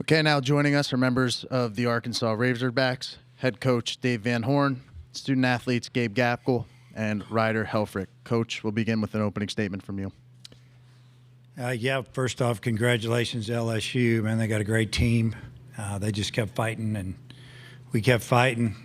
Okay, now joining us are members of the Arkansas Razorbacks, head coach Dave Van Horn, student athletes Gabe Gaeckle, and Ryder Helfrick. Coach, we'll begin with an opening statement from you. Yeah, first off, congratulations to LSU. Man, they got a great team. They just kept fighting, and we kept fighting.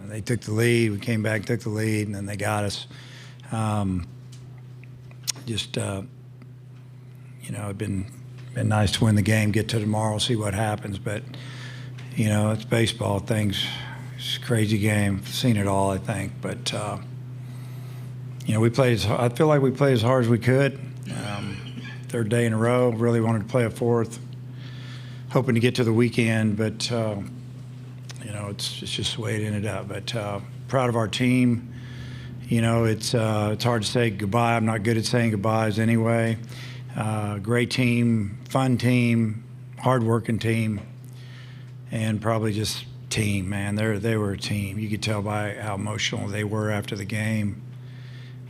They took the lead. We came back, took the lead, and then they got us. It'd been nice to win the game, get to tomorrow, see what happens. But, it's baseball. It's a crazy game. Seen it all, I think. But, we played. I feel like we played as hard as we could. Third day in a row. Really wanted to play a fourth. Hoping to get to the weekend, but it's just the way it ended up. But proud of our team. It's hard to say goodbye. I'm not good at saying goodbyes anyway. Great team, fun team, hard-working team, and probably just team, man. They were a team. You could tell by how emotional they were after the game.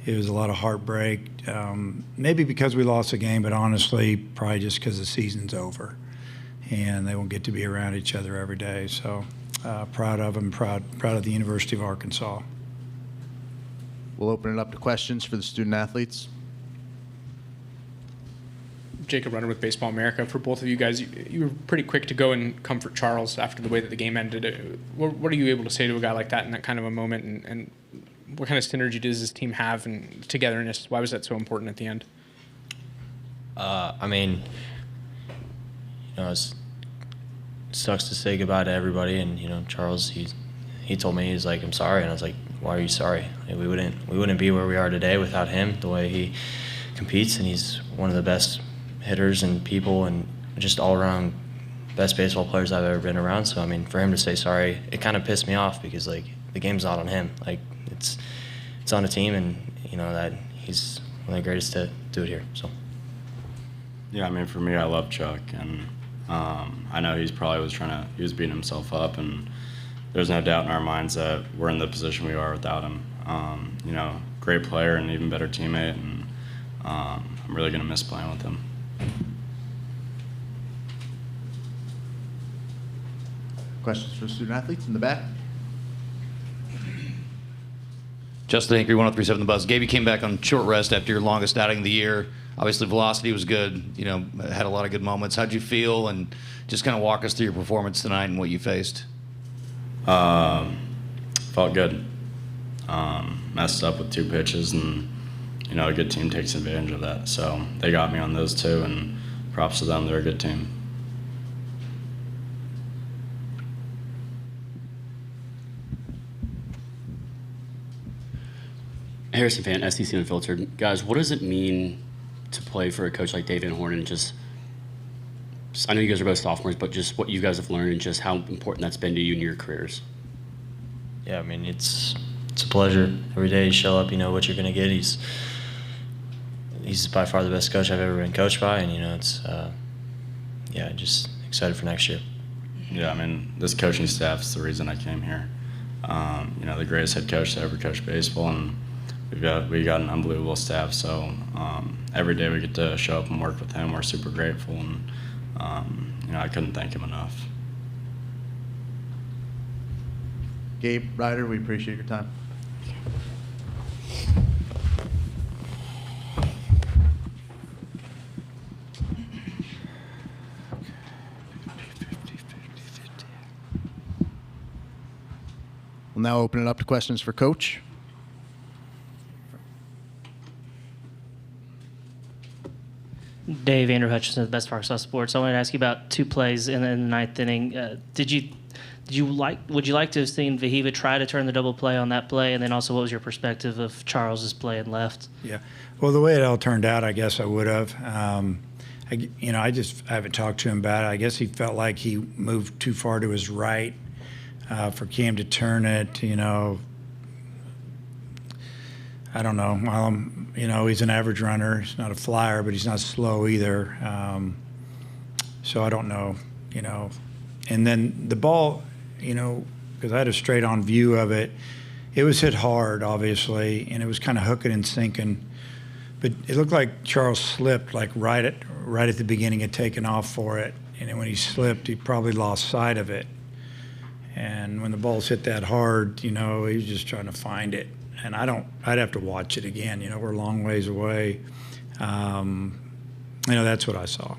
It was a lot of heartbreak, maybe because we lost the game, but honestly, probably just because the season's over, and they won't get to be around each other every day. So proud of them, proud of the University of Arkansas. We'll open it up to questions for the student athletes. Jacob Ryder with Baseball America. For both of you guys, you were pretty quick to go and comfort Charles after the way that the game ended. What are you able to say to a guy like that in that kind of a moment, and what kind of synergy does this team have and togetherness? Why was that so important at the end? It sucks to say goodbye to everybody, and Charles, he told me, he's like, I'm sorry, and I was like, why are you sorry? We wouldn't be where we are today without him, the way he competes, and he's one of the best hitters and people and just all around best baseball players I've ever been around. So for him to say sorry, it kind of pissed me off because the game's not on him. It's on a team, and that he's one of the greatest to do it here. So yeah, for me, I love Chuck, and I know he was beating himself up, and there's no doubt in our minds that we're in the position we are without him. Great player and even better teammate, and I'm really gonna miss playing with him. Questions for student athletes in the back? Justin Hinkery, 103.7 The Buzz. Gabe, you came back on short rest after your longest outing of the year. Obviously, velocity was good. Had a lot of good moments. How'd you feel? And just kind of walk us through your performance tonight and what you faced. Felt good. Messed up with 2 pitches, and a good team takes advantage of that. So they got me on those 2, and props to them. They're a good team. Harrison Fan, SEC Unfiltered. Guys, what does it mean to play for a coach like Dave Van Horn, and just I know you guys are both sophomores, but just what you guys have learned and just how important that's been to you in your careers? Yeah, it's a pleasure. Every day you show up, you know what you're going to get. He's by far the best coach I've ever been coached by, and it's just excited for next year. Yeah, this coaching staff is the reason I came here. The greatest head coach to ever coach baseball, and we got an unbelievable staff. So every day we get to show up and work with him. We're super grateful, and I couldn't thank him enough. Gabe, Ryder, we appreciate your time. We'll now open it up to questions for Coach. Dave, Andrew Hutchinson, the Best of Arkansas Sports. I wanted to ask you about 2 plays in the ninth inning. Would you like to have seen Vahiva try to turn the double play on that play? And then also, what was your perspective of Charles's play in left? Yeah, well, the way it all turned out, I guess I would have. I haven't talked to him about it. I guess he felt like he moved too far to his right for Cam to turn it. I don't know. He's an average runner. He's not a flyer, but he's not slow either. So I don't know, And then the ball, because I had a straight-on view of it, it was hit hard, obviously, and it was kind of hooking and sinking. But it looked like Charles slipped, right at the beginning, had taken off for it. And then when he slipped, he probably lost sight of it. And when the ball's hit that hard, he was just trying to find it. And I'd have to watch it again. We're a long ways away. That's what I saw.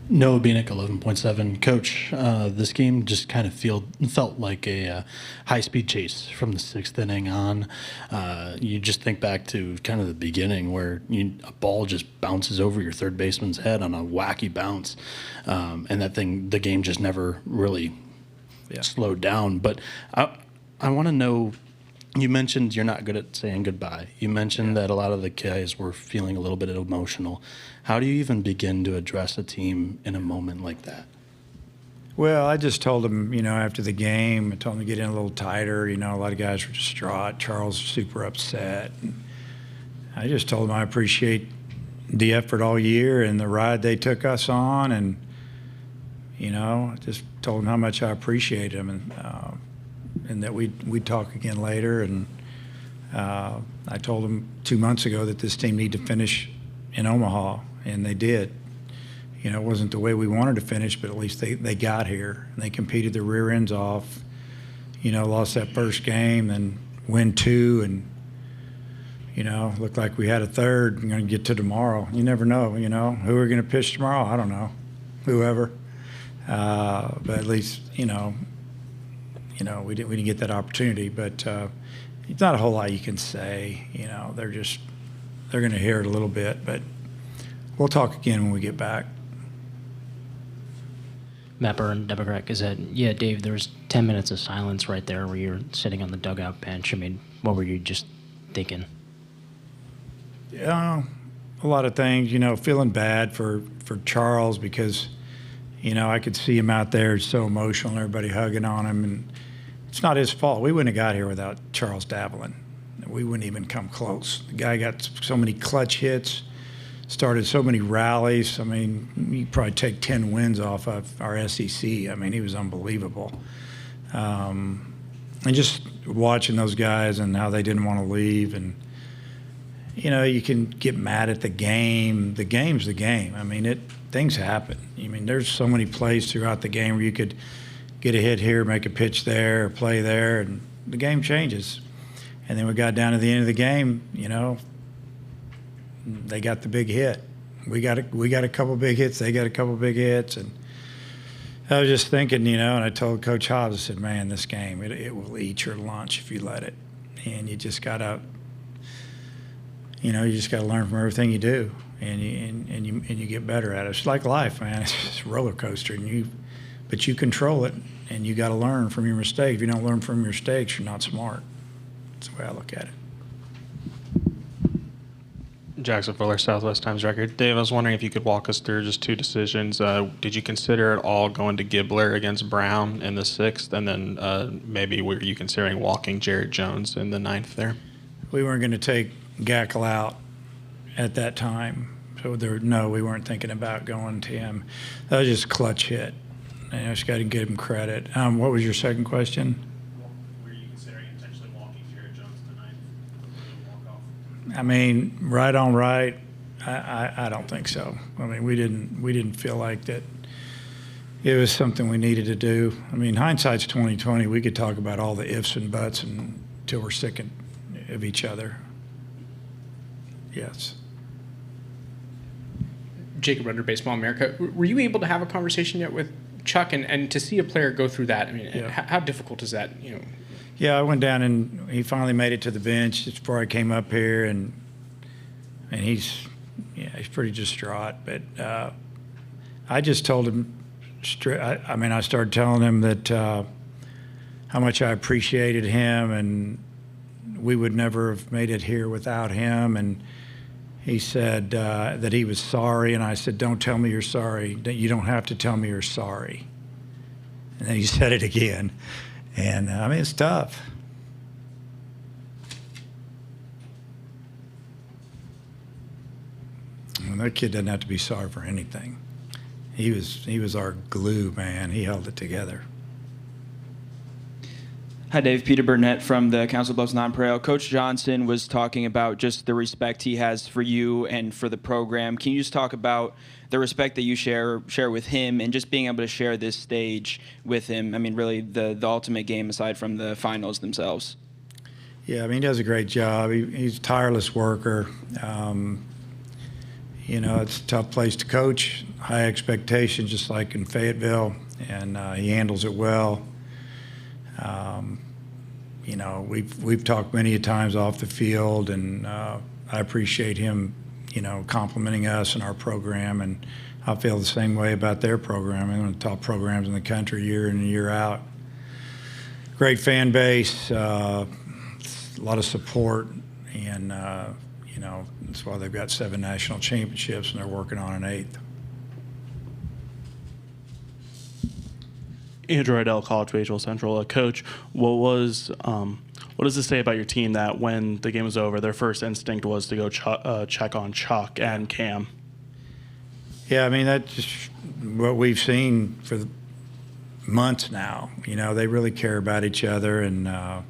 Noah Beanick, 11.7. Coach, this game just kind of felt like a high-speed chase from the 6th inning on. You just think back to kind of the beginning where a ball just bounces over your third baseman's head on a wacky bounce, and the game just never really slowed down. But I want to know, you mentioned you're not good at saying goodbye. You mentioned that a lot of the guys were feeling a little bit emotional. How do you even begin to address a team in a moment like that? Well, I just told them, after the game, I told them to get in a little tighter. A lot of guys were distraught. Charles was super upset. And I just told them I appreciate the effort all year and the ride they took us on. And, just told them how much I appreciate them and that we'd talk again later. And I told them 2 months ago that this team needed to finish in Omaha, and they did. It wasn't the way we wanted to finish, but at least they got here. And they competed their rear ends off, lost that first game, then win 2, and, looked like we had a third. We're going to get to tomorrow. You never know, who we're going to pitch tomorrow. I don't know, whoever. But at least, we didn't get that opportunity. But it's not a whole lot you can say. They're going to hear it a little bit, but we'll talk again when we get back. Matt Byrne, Democrat Gazette. Yeah, Dave, there was 10 minutes of silence right there where you're sitting on the dugout bench. I mean, what were you just thinking? Yeah, a lot of things, feeling bad for Charles because, I could see him out there so emotional and everybody hugging on him. And it's not his fault. We wouldn't have got here without Charles dabbling. We wouldn't even come close. The guy got so many clutch hits, started so many rallies. I mean, you probably take 10 wins off of our SEC. I mean, he was unbelievable. And just watching those guys and how they didn't want to leave. And, you can get mad at the game. The game's the game. I mean, things happen. I mean, there's so many plays throughout the game where you could get a hit here, make a pitch there, or play there, and the game changes. And then we got down to the end of the game, they got the big hit. We got a couple big hits. They got a couple big hits. And I was just thinking, and I told Coach Hobbs, I said, man, this game, it will eat your lunch if you let it. And you just got to, learn from everything you do. And you get better at it. It's like life, man. It's just a roller coaster. But you control it, and you got to learn from your mistakes. If you don't learn from your mistakes, you're not smart. That's the way I look at it. Jackson Fuller, Southwest Times Record. Dave, I was wondering if you could walk us through just 2 decisions. Did you consider at all going to Gibbler against Brown in the 6th, and then maybe were you considering walking Jared Jones in the 9th there? We weren't going to take Gaeckle out at that time, so we weren't thinking about going to him. That was just a clutch hit. I just got to give him credit. What was your second question? I mean, right on right, I don't think so. I mean, we didn't feel like that it was something we needed to do. I mean, hindsight's 20/20. We could talk about all the ifs and buts until we're sick of each other. Yes. Jacob Ryder, Baseball America. Were you able to have a conversation yet with Chuck and to see a player go through that? I mean, how difficult is that? Yeah, I went down and he finally made it to the bench just before I came up here, and he's pretty distraught. But I just told him I started telling him that how much I appreciated him, and we would never have made it here without him. And he said that he was sorry, and I said, "Don't tell me you're sorry. You don't have to tell me you're sorry." And then he said it again. And, I mean, it's tough. Well, that kid doesn't have to be sorry for anything. He was our glue, man. He held it together. Hi, Dave. Peter Burnett from the Council Bluffs Nonpareil. Coach Johnson was talking about just the respect he has for you and for the program. Can you just talk about the respect that you share with him and just being able to share this stage with him? I mean, really the ultimate game aside from the finals themselves. Yeah, I mean, he does a great job. He's a tireless worker. You know, it's a tough place to coach, high expectations, just like in Fayetteville, and he handles it well. You know, we've talked many times off the field, and I appreciate him, you know, complimenting us and our program, and I feel the same way about their program. One of the top programs in the country year in and year out. Great fan base, a lot of support, and you know, that's why they've got 7 national championships and they're working on an 8th. Andrew Ryder, College Baseball Central. Coach, what does this say about your team that when the game was over, their first instinct was to go check on Chuck and Cam? Yeah, I mean, that's just what we've seen for months now. You know, they really care about each other, and I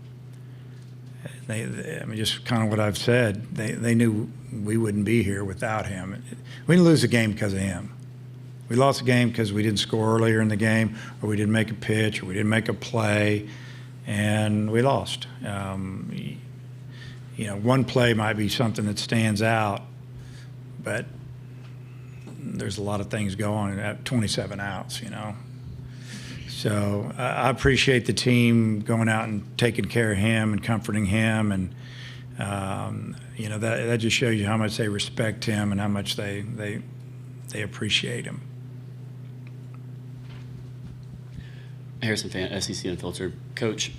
mean, just kind of what I've said. They knew we wouldn't be here without him. We didn't lose the game because of him. We lost the game because we didn't score earlier in the game, or we didn't make a pitch, or we didn't make a play, and we lost. You know, one play might be something that stands out, but there's a lot of things going at 27 outs, you know. So I appreciate the team going out and taking care of him and comforting him, and you know, that just shows you how much they respect him and how much they appreciate him. Harrison Fan, SEC Unfiltered. Coach,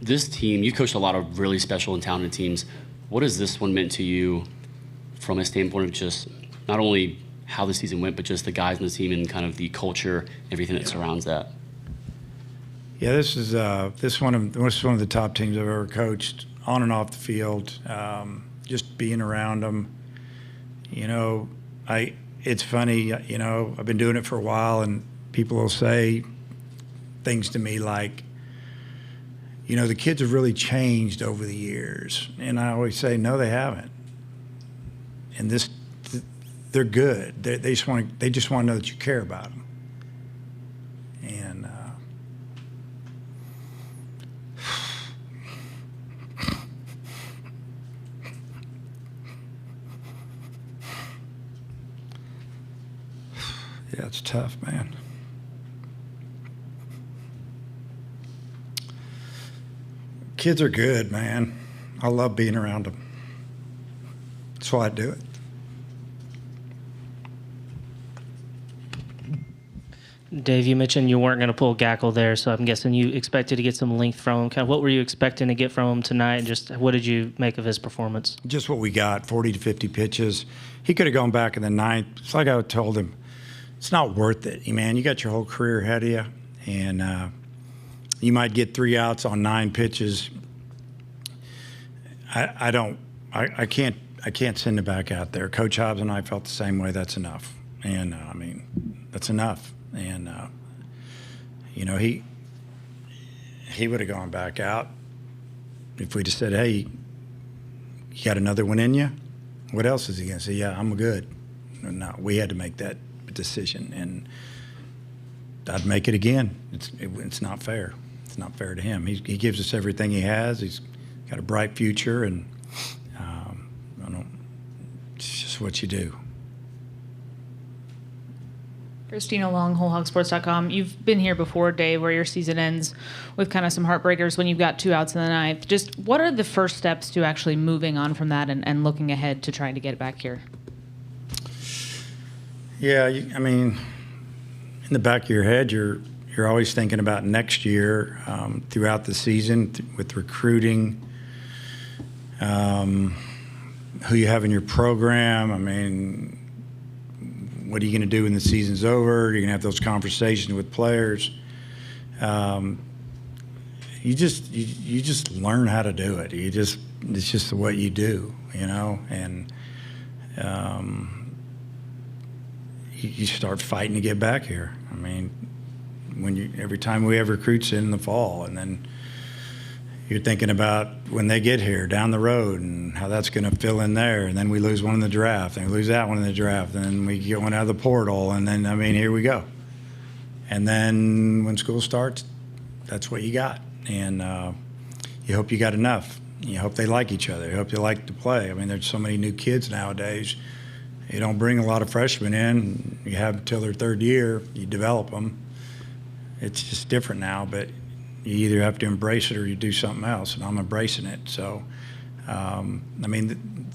this team, you've coached a lot of really special and talented teams. What has this one meant to you from a standpoint of just not only how the season went, but just the guys in the team and kind of the culture, everything that surrounds that? Yeah, this is one of the top teams I've ever coached, on and off the field. Just being around them, you know, it's funny, you know, I've been doing it for a while, and people will say things to me like, you know, the kids have really changed over the years, and I always say, no, they haven't. And they're good. They just want to know that you care about them. And yeah, it's tough, man. Kids are good, man. I love being around them. That's why I do it. Dave, you mentioned you weren't going to pull Gaeckle there, so I'm guessing you expected to get some length from him. Kind of what were you expecting to get from him tonight, and just what did you make of his performance? Just what we got, 40 to 50 pitches. He could have gone back in the 9th. It's like I told him, it's not worth it, man. You got your whole career ahead of you, and you might get 3 outs on 9 pitches. I can't send him back out there. Coach Hobbs and I felt the same way. That's enough, and I mean, that's enough. And you know, he would have gone back out if we just said, "Hey, you got another one in you? What else is he gonna say? Yeah, I'm good." No, we had to make that decision, and I'd make it again. It's not fair. It's not fair to him. He gives us everything he has. He's got a bright future, and it's just what you do. Christina Long, HawgBeat.com. You've been here before, Dave, where your season ends with kind of some heartbreakers when you've got 2 outs in the 9th. Just what are the first steps to actually moving on from that and looking ahead to trying to get back here? Yeah, I mean, in the back of your head, you're always thinking about next year, throughout the season with recruiting, who you have in your program. I mean, what are you going to do when the season's over? You're going to have those conversations with players. You just learn how to do it. It's just what you do, you know, and you start fighting to get back here. I mean, every time we have recruits in the fall, and then you're thinking about when they get here down the road and how that's going to fill in there. And then we lose one in the draft, and we lose that one in the draft, and then we get one out of the portal, and then, I mean, here we go. And then when school starts, that's what you got. And you hope you got enough. You hope they like each other. You hope they like to play. I mean, there's so many new kids nowadays. You don't bring a lot of freshmen in. You have until their third year. You develop them. It's just different now, but you either have to embrace it or you do something else, and I'm embracing it. So, I mean,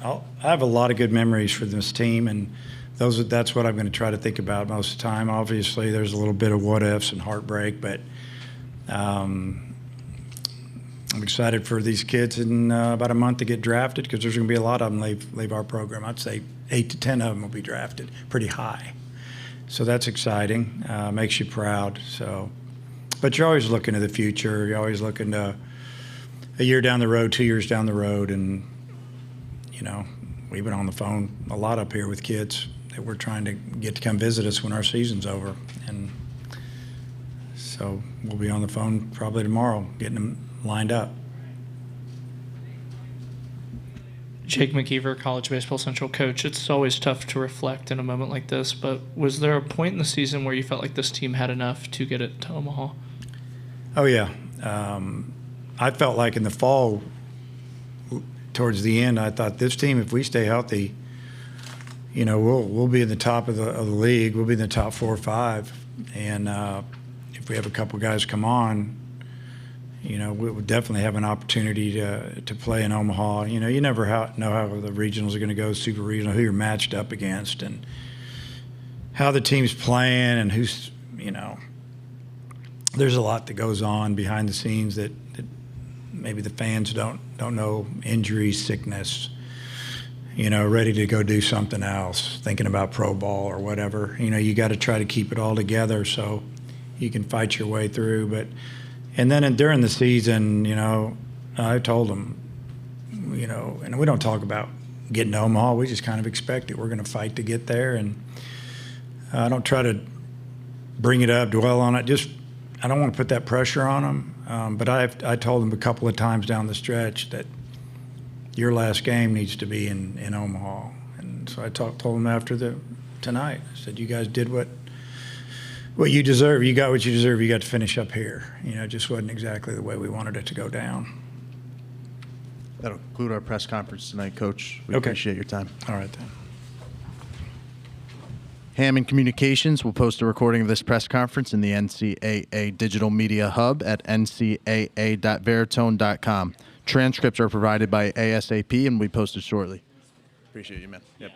I have a lot of good memories for this team, and that's what I'm going to try to think about most of the time. Obviously, there's a little bit of what ifs and heartbreak, but I'm excited for these kids in about a month to get drafted, because there's going to be a lot of them leave our program. I'd say 8 to 10 of them will be drafted pretty high. So that's exciting. Makes you proud. So, but you're always looking to the future. You're always looking to a year down the road, 2 years down the road, and you know, we've been on the phone a lot up here with kids that we're trying to get to come visit us when our season's over, and so we'll be on the phone probably tomorrow getting them lined up. Jake McKeever, College Baseball Central coach. It's always tough to reflect in a moment like this, but was there a point in the season where you felt like this team had enough to get it to Omaha? Oh, yeah. I felt like in the fall, towards the end, I thought this team, if we stay healthy, you know, we'll be in the top of the league. We'll be in the top 4 or 5. And if we have a couple guys come on, you know, we will definitely have an opportunity to play in Omaha. You know, you never know how the regionals are going to go, super regional, who you're matched up against, and how the team's playing, and who's, you know, there's a lot that goes on behind the scenes that maybe the fans don't know. Injuries, sickness, you know, ready to go do something else, thinking about pro ball or whatever. You know, you got to try to keep it all together so you can fight your way through. But and then during the season, you know, I told them, you know, and we don't talk about getting to Omaha. We just kind of expect it. We're going to fight to get there, and I don't try to bring it up, dwell on it. Just I don't want to put that pressure on them. But I told them a couple of times down the stretch that your last game needs to be in Omaha. And so I told them after tonight. I said, you guys did what you deserve. You got what you deserve. You got to finish up here. You know, it just wasn't exactly the way we wanted it to go down. That'll conclude our press conference tonight, Coach. We appreciate your time. All right, then. Hammond Communications will post a recording of this press conference in the NCAA Digital Media Hub at ncaa.veritone.com. Transcripts are provided by ASAP and will be posted shortly. Appreciate you, man. Yep.